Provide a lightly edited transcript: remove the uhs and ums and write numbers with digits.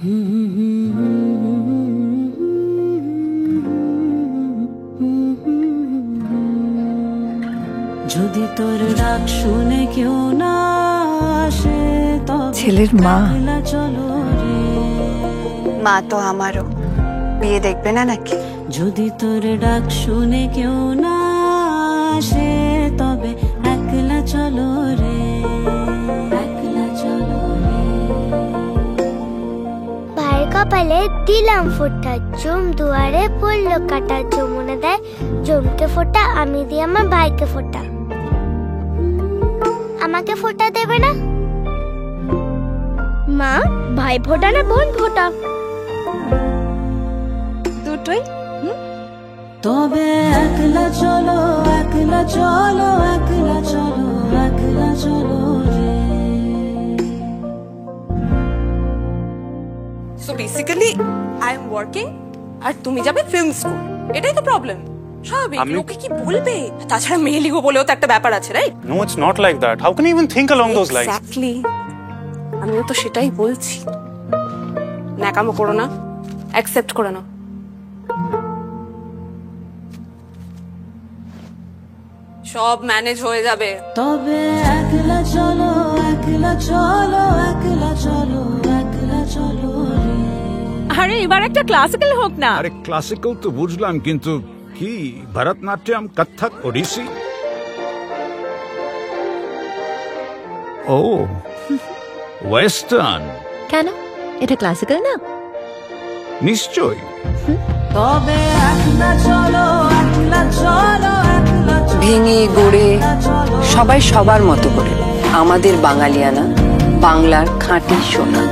যদি তোর ডাক শুনে কেউ না আসে তবে ছেলের মা চলো রে। মা তো আমারও, বিয়ে দেখবে না নাকি? যদি তোর ডাক শুনে কেউ না আসে তবে একলা চলো রে, একলা চলো রে। ভাইয়ের কপালে দিলাম ফোঁটা, জম দুয়ারে পড়লো কাটা, যমুনা দেয় জমকে ফোঁটা, আমি দিই আমার ভাইকে ফোঁটা। আমাকে ফোঁটা দেবে না মা? ভাই ফোঁটা না বোন ফোঁটা? দুটোই। তবে একলা চলো, একলা চলো, একলা চলো, একলা চলো রে। So basically I am working আর তুমি যাবে ফিল্ম স্কুল, এটাই তো প্রবলেম। স্বাভাবিক, লোকে কি বলবে? তাছাড়া মেয়ে লিখো বলেও তো একটা ব্যাপার আছে, right? No, it's not like that. How can you even think along those lines? Exactly, আমিও তো সেটাই বলছি। ন্যাকামো করো না, অ্যাকসেপ্ট করে নাও। সব ম্যানেজ হয়ে যাবে। তবে একলা চলো, একলা চলো, একলা চলো, একলা চলো রে। আরে এবার একটা ক্লাসিক্যাল হোক না। আরে ক্লাসিক্যাল তো বুঝলাম, কিন্তু কি ভরতনাট্যম, কত্থক, ওডিসি? ও ওয়েস্টার্ন। কেন, এটা ক্লাসিক্যাল না? নিশ্চয়। তবে একলা চলো, একলা চলো, একলা চলো। ভেঙে গড়ে সবাই সবার মতো করে আমাদের বাঙালিয়ানা, বাংলার খাঁটি সোনা।